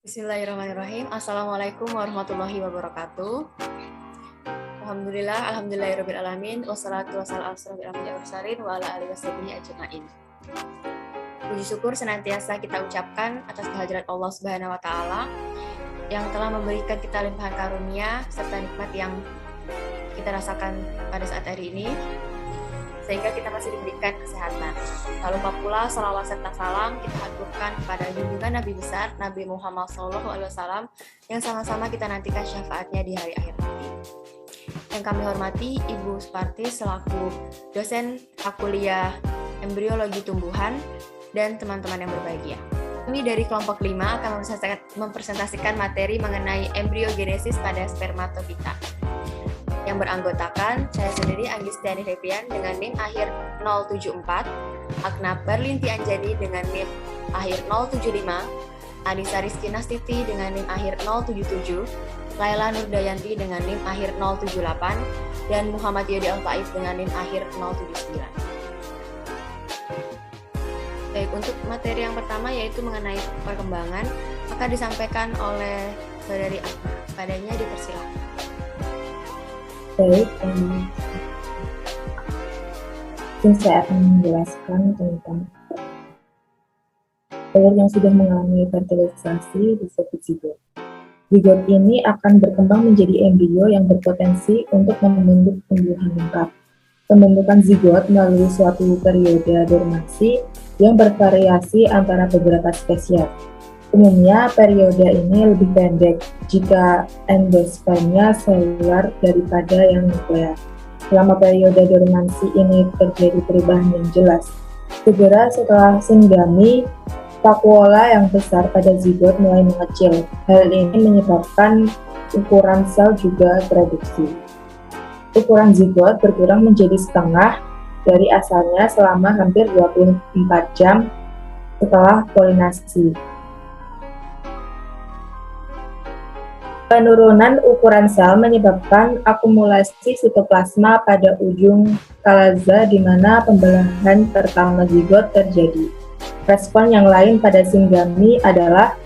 Bismillahirrahmanirrahim. Assalamualaikum warahmatullahi wabarakatuh. Alhamdulillahirrabbilalamin. Wassalatu wassalamu ala asyrofil anbiya'i wal mursalin wa ala alihi washabihi ajmain. Puji syukur senantiasa kita ucapkan atas kehadirat Allah Subhanahu wa taala yang telah memberikan kita limpahan karunia serta nikmat yang kita rasakan pada saat hari ini, sehingga kita masih diberikan kesehatan. Tak lupa pula salawat serta salam kita haturkan kepada junjungan Nabi besar Nabi Muhammad SAW yang sama-sama kita nantikan syafaatnya di hari akhir nanti. Yang kami hormati Ibu Suparti selaku dosen kuliah embriologi tumbuhan dan teman-teman yang berbahagia. Kami dari kelompok 5 akan mempresentasikan materi mengenai embriogenesis pada spermatofita, yang beranggotakan saya sendiri Anggistiani Febrian dengan NIM akhir 074, Agna Berlinti Anjani dengan NIM akhir 075, Adisa Rizky Nastiti dengan NIM akhir 077, Laila Nurdayanti dengan NIM akhir 078, dan Muhammad Yodi Al-Faid dengan NIM akhir 079. Baik, untuk materi yang pertama yaitu mengenai perkembangan, akan disampaikan oleh Saudari Agna. Padanya dipersilakan. Baik, mungkin saya akan menjelaskan tentang telur yang sudah mengalami fertilisasi disebut zigot. Zigot ini akan berkembang menjadi embrio yang berpotensi untuk membentuk tumbuhan lengkap. Pembentukan zigot melalui suatu periode dormansi yang bervariasi antara beberapa spesies. Umumnya, periode ini lebih pendek jika endospermnya selular daripada yang nuklear. Selama periode dormansi ini terjadi perubahan yang jelas. Segera setelah sindami, vakuola yang besar pada zigot mulai mengecil. Hal ini menyebabkan ukuran sel juga tereduksi. Ukuran zigot berkurang menjadi setengah dari asalnya selama hampir 24 jam setelah polinasi. Penurunan ukuran sel menyebabkan akumulasi sitoplasma pada ujung kalaza di mana pembelahan pertama zigot terjadi. Respon yang lain pada sindami adalah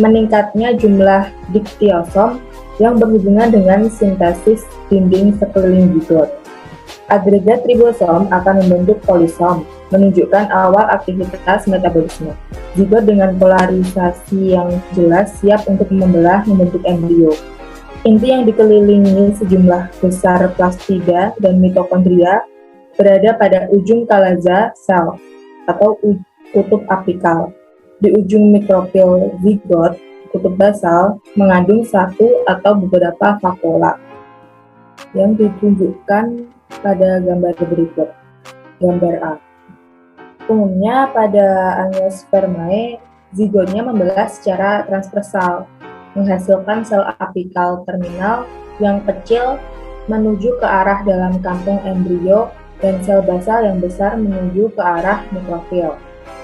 meningkatnya jumlah diktiosom yang berhubungan dengan sintesis dinding sekeliling zigot. Agregat ribosom akan membentuk polisom, menunjukkan awal aktivitas metabolisme. Zigot dengan polarisasi yang jelas siap untuk membentuk embrio. Inti yang dikelilingi sejumlah besar plastida dan mitokondria berada pada ujung kalaza sel atau kutub apikal. Di ujung mikropil zigot, kutub basal mengandung satu atau beberapa vakuola yang ditunjukkan pada gambar berikut. Gambar A. Umumnya pada Angiospermae, zigotnya membelah secara transversal, menghasilkan sel apikal terminal yang kecil menuju ke arah dalam kantung embrio dan sel basal yang besar menuju ke arah mikrofil.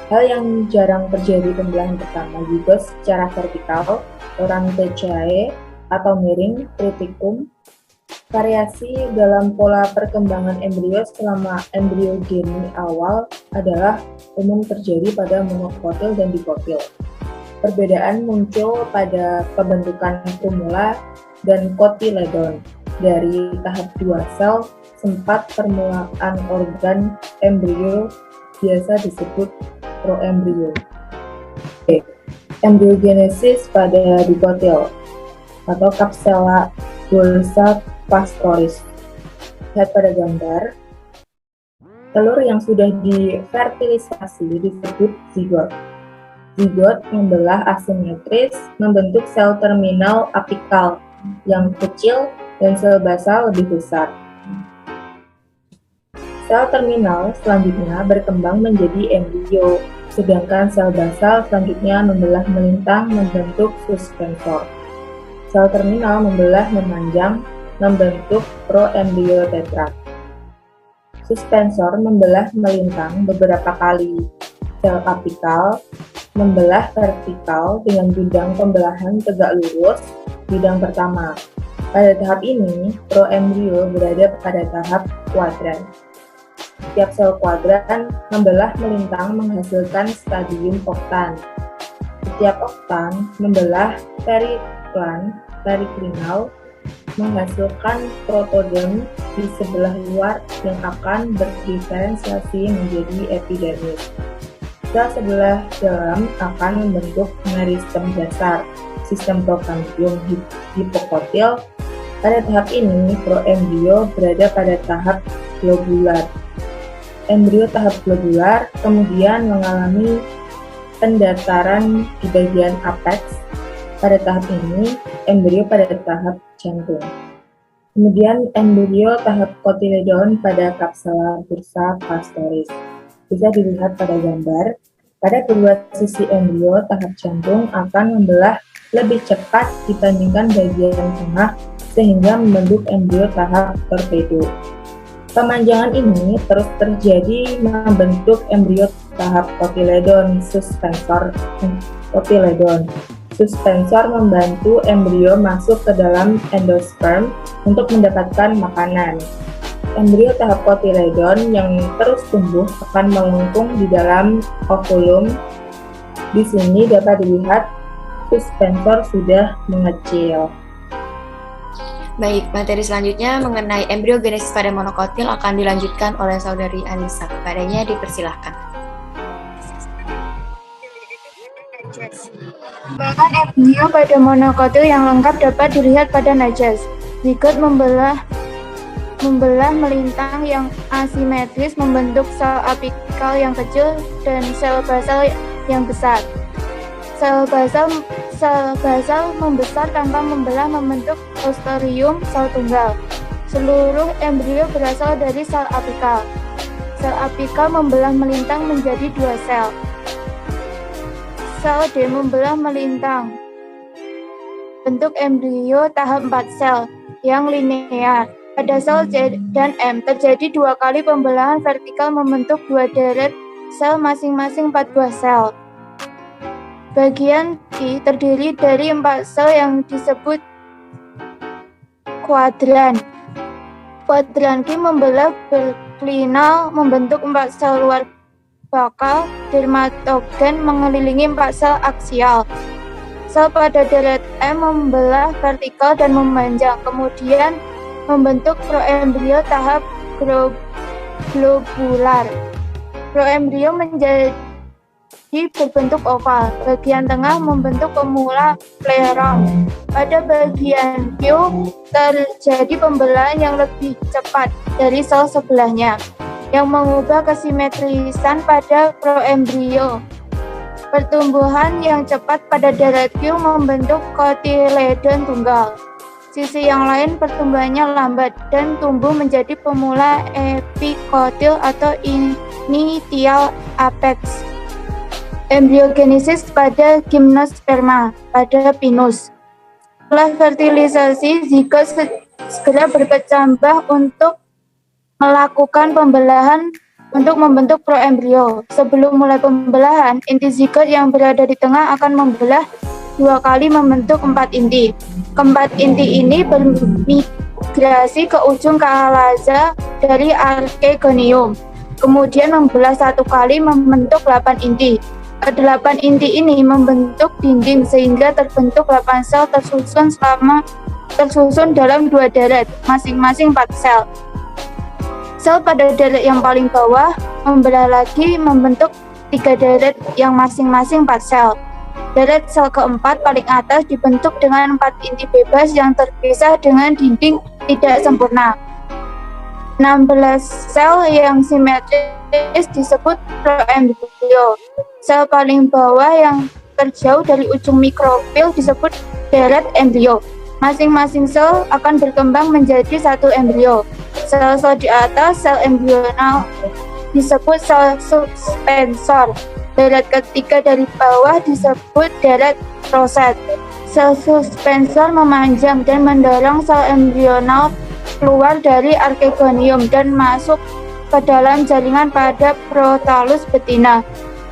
Hal yang jarang terjadi pembelahan pertama zigot secara vertikal, Orantecae atau miring, triticum. Variasi dalam pola perkembangan embrio selama embriogeni awal adalah umum terjadi pada monokotil dan dikotil. Perbedaan muncul pada pembentukan krumula dan kotiledon. Dari tahap 2 sel, sempat permulaan organ embrio biasa disebut proembrio. Embriogenesis pada dikotil atau Kapsela bursa pastoris. Lihat pada gambar, telur yang sudah difertilisasi disebut zigot. Zigot membelah asimetris, membentuk sel terminal apikal yang kecil dan sel basal lebih besar. Sel terminal selanjutnya berkembang menjadi embrio, sedangkan sel basal selanjutnya membelah melintang membentuk suspensor. Sel terminal membelah memanjang membentuk proembriotetrat. Suspensor membelah melintang beberapa kali. Sel apikal membelah vertikal dengan bidang pembelahan tegak lurus, bidang pertama. Pada tahap ini, proembrio berada pada tahap kuadran. Setiap sel kuadran membelah melintang menghasilkan stadium oktan. Setiap oktan membelah periklinal menghasilkan protoderm di sebelah luar yang akan berdiferensiasi menjadi epidermis. Sel sebelah dalam akan membentuk meristem dasar, sistem prokambium hipokotil. Pada tahap ini, proembrio berada pada tahap globular. Embrio tahap globular kemudian mengalami pendataran di bagian apex. Pada tahap ini, embrio pada tahap jantung. Kemudian embrio tahap kotiledon pada kapsula bursa pastoris. Bisa dilihat pada gambar. Pada kedua sisi embrio, tahap jantung akan membelah lebih cepat dibandingkan bagian tengah sehingga membentuk embrio tahap torpedo. Pemanjangan ini terus terjadi membentuk embrio tahap kotiledon suspensor. Suspensor membantu embrio masuk ke dalam endosperm untuk mendapatkan makanan. Embrio tahap kotiledon yang terus tumbuh akan melengkung di dalam ovulum. Di sini dapat dilihat suspensor sudah mengecil. Baik, materi selanjutnya mengenai embriogenesis pada monokotil akan dilanjutkan oleh saudari Anissa. Kepadanya dipersilahkan. Bahkan embrio pada monokotil yang lengkap dapat dilihat pada najas. Zigot membelah melintang yang asimetris membentuk sel apikal yang kecil dan sel basal yang besar. Sel basal membesar tanpa membelah membentuk oosterium sel tunggal. Seluruh embrio berasal dari sel apikal. Sel apikal membelah melintang menjadi 2 sel. Sel D membelah melintang. Bentuk embrio tahap 4 sel yang linear. Pada sel C dan M terjadi 2 kali pembelahan vertikal membentuk 2 deret sel masing-masing 4 buah sel. Bagian Q terdiri dari 4 sel yang disebut kuadran. Kuadran Q membelah berklinal membentuk 4 sel luar bakal dermatogen mengelilingi 4 sel aksial. Sel pada deret M membelah vertikal dan memanjang, kemudian membentuk proembrio tahap globular. Proembrio menjadi berbentuk oval. Bagian tengah membentuk pemula plerom. Pada bagian Q terjadi pembelahan yang lebih cepat dari sel sebelahnya, yang mengubah kesimetrisan pada proembrio. Pertumbuhan yang cepat pada deret Q membentuk kotiledon tunggal. Sisi yang lain pertumbuhannya lambat dan tumbuh menjadi pemula epikotil atau initial apex. Embriogenesis pada gimnosperma pada pinus. Setelah fertilisasi, zigot segera berkecambah untuk melakukan pembelahan untuk membentuk proembrio. Sebelum mulai pembelahan, inti zigot yang berada di tengah akan membelah 2 kali membentuk 4 inti. Keempat inti ini bermigrasi ke ujung kalaza dari arkegonium. Kemudian membelah 1 kali membentuk 8 inti. Ke-8 inti ini membentuk dinding sehingga terbentuk 8 sel tersusun dalam 2 deret, masing-masing 4 sel. Sel pada deret yang paling bawah membelah lagi membentuk 3 deret yang masing-masing 4 sel. Deret sel keempat paling atas dibentuk dengan 4 inti bebas yang terpisah dengan dinding tidak sempurna. 16 sel yang simetris disebut proembrio. Sel paling bawah yang terjauh dari ujung mikrofil disebut deret embrio. Masing-masing sel akan berkembang menjadi 1 embrio. Sel-sel di atas sel embrional disebut sel suspensor. Deret ketiga dari bawah disebut deret roset. Sel suspensor memanjang dan mendorong sel embrional keluar dari arkegonium dan masuk ke dalam jaringan pada protalus betina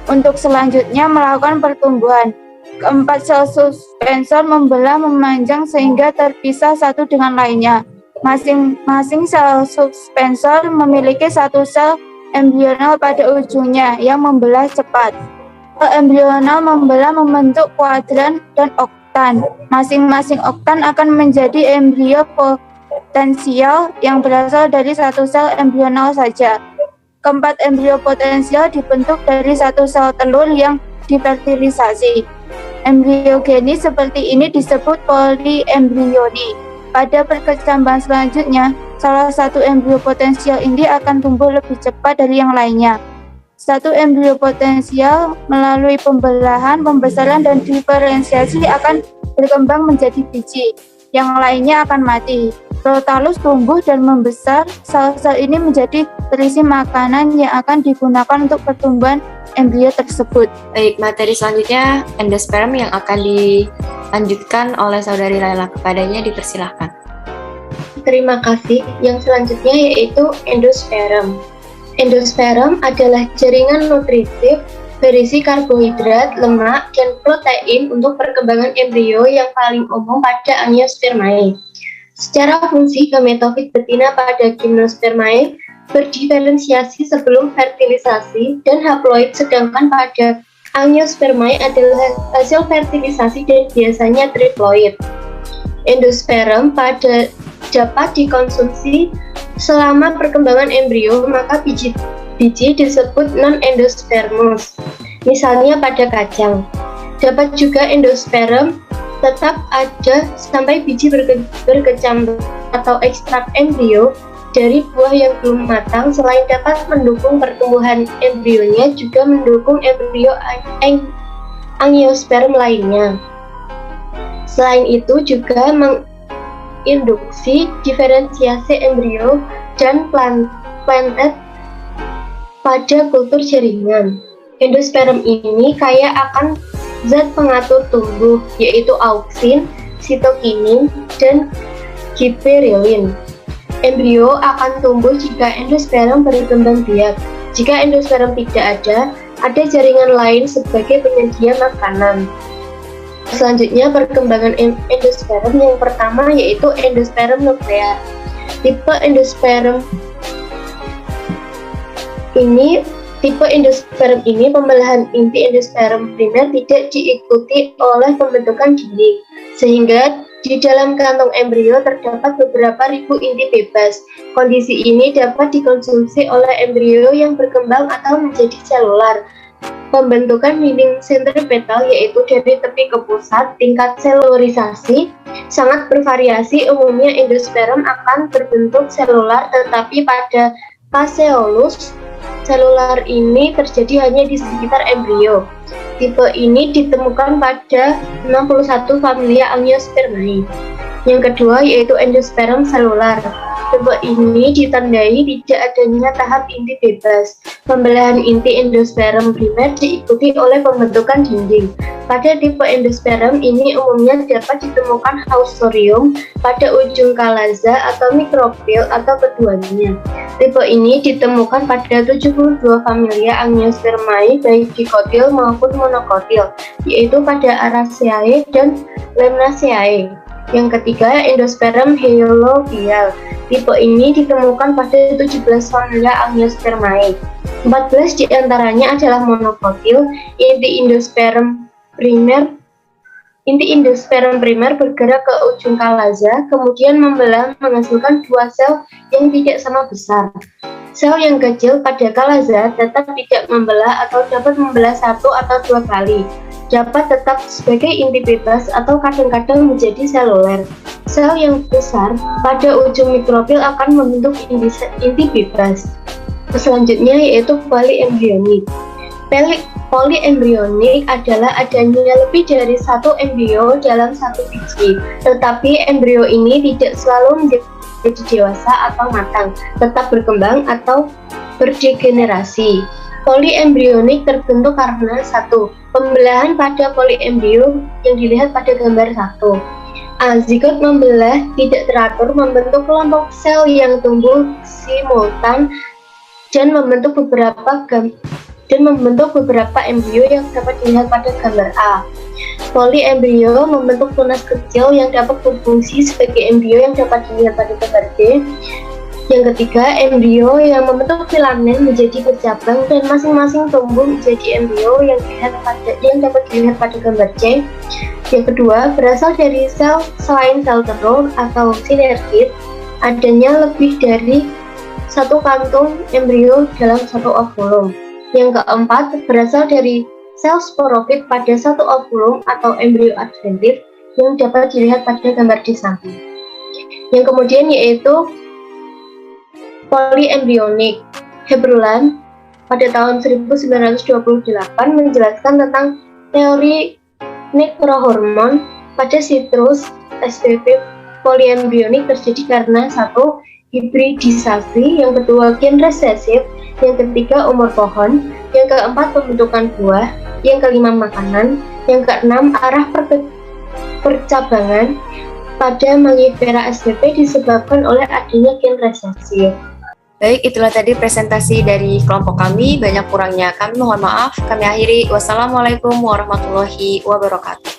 untuk selanjutnya melakukan pertumbuhan. Keempat sel suspensor membelah memanjang sehingga terpisah satu dengan lainnya. Masing-masing sel suspensor memiliki 1 sel embrional pada ujungnya yang membelah cepat. embrional membelah membentuk kuadran dan oktan. Masing-masing oktan akan menjadi embrio potensial yang berasal dari satu sel embrional saja. Keempat embrio potensial dibentuk dari satu sel telur yang difertilisasi. Embrio genis seperti ini disebut polyembrioni. Pada perkecambahan selanjutnya, salah satu embrio potensial ini akan tumbuh lebih cepat dari yang lainnya. Satu embrio potensial melalui pembelahan, pembesaran, dan diferensiasi akan berkembang menjadi biji. Yang lainnya akan mati. Protalus tumbuh dan membesar, sel-sel ini menjadi terisi makanan yang akan digunakan untuk pertumbuhan embrio tersebut. Baik, materi selanjutnya endosperm yang akan dilanjutkan oleh saudari Laila. Kepadanya dipersilahkan. Terima kasih. Yang selanjutnya yaitu endosperm. Endosperm adalah jaringan nutritif berisi karbohidrat, lemak, dan protein untuk perkembangan embrio yang paling umum pada Angiospermae. Secara fungsi, gametofit betina pada Gymnospermae berdiferensiasi sebelum fertilisasi dan haploid, sedangkan pada Angiospermae adalah hasil fertilisasi dan biasanya triploid. Endosperm dapat dikonsumsi selama perkembangan embrio, maka biji disebut non-endospermous, misalnya pada kacang. Dapat juga endosperm tetap ada sampai biji berkecambah atau ekstrak embrio dari buah yang belum matang. Selain dapat mendukung pertumbuhan embrionya, juga mendukung embrio angiosperm lainnya. Selain itu juga menginduksi diferensiasi embrio dan plantet pada kultur jaringan. Endosperm ini kaya akan zat pengatur tumbuh, yaitu auksin, sitokinin, dan giberellin. Embrio akan tumbuh jika endosperm berkembang biak. Jika endosperm tidak ada jaringan lain sebagai penyedia makanan. Selanjutnya, perkembangan endosperm yang pertama yaitu endosperm nuklear. Tipe endosperm ini pembelahan inti endosperm primer tidak diikuti oleh pembentukan dinding, sehingga di dalam kantong embrio terdapat beberapa ribu inti bebas. Kondisi ini dapat dikonsumsi oleh embrio yang berkembang atau menjadi selular. Pembentukan dinding sentripetal, yaitu dari tepi ke pusat, tingkat selulorisasi sangat bervariasi. Umumnya endosperm akan berbentuk selular, tetapi pada caseolus selular ini terjadi hanya di sekitar embrio. Tipe ini ditemukan pada 61 familia Angiospermae. Yang kedua yaitu endosperm selular. Tipe ini ditandai tidak adanya tahap inti bebas. Pembelahan inti endosperm primer diikuti oleh pembentukan dinding. Pada tipe endosperm ini umumnya dapat ditemukan haustorium pada ujung kalaza atau mikropil atau keduanya. Tipe ini ditemukan pada 72 familia Angiospermae baik dikotil maupun monokotil, yaitu pada Araceae dan Lemnaceae. Yang ketiga, endosperm hyoidal. Tipe ini ditemukan pada 17 familia Angiospermae. 14 diantaranya adalah monokotil. Inti endosperm primer bergerak ke ujung kalaza, kemudian membelah menghasilkan dua sel yang tidak sama besar. Sel yang kecil pada kalaza tetap tidak membelah atau dapat membelah satu atau dua kali. Dapat tetap sebagai inti bebas atau kadang-kadang menjadi seluler. Sel yang besar pada ujung mikropil akan membentuk inti bebas. Selanjutnya yaitu polyembryonik. Polyembryonik adalah adanya lebih dari satu embrio dalam satu biji, tetapi embrio ini tidak selalu menjadi dewasa atau matang, tetap berkembang atau berdegenerasi. Polyembryonik terbentuk karena satu, pembelahan pada polyembrio yang dilihat pada gambar 1. Zigot membelah tidak teratur, membentuk kelompok sel yang tumbuh simultan dan membentuk beberapa embrio yang dapat dilihat pada gambar A. Polyembrio membentuk tunas kecil yang dapat berfungsi sebagai embrio yang dapat dilihat pada gambar B. Yang ketiga, embrio yang membentuk filamen menjadi bercabang dan masing-masing tumbuh menjadi embrio yang dapat dilihat pada gambar C. Yang kedua, berasal dari sel selain sel telur atau sinergit, adanya lebih dari satu kantung embrio dalam satu ovulum. Yang keempat, berasal dari sel sporofit pada satu ovulum atau embrio adventif yang dapat dilihat pada gambar di samping. Yang kemudian yaitu polyembryonik. Heberlein pada tahun 1928 menjelaskan tentang teori nekrohormon pada sitrus spp. Polyembryonik terjadi karena satu, hibridisasi, yang kedua gen resesif, yang ketiga umur pohon, yang keempat pembentukan buah, yang kelima makanan, yang keenam arah percabangan pada Mangifera spp disebabkan oleh adanya gen resesif. Baik, itulah tadi presentasi dari kelompok kami. Banyak kurangnya kami mohon maaf. Kami akhiri. Wassalamualaikum warahmatullahi wabarakatuh.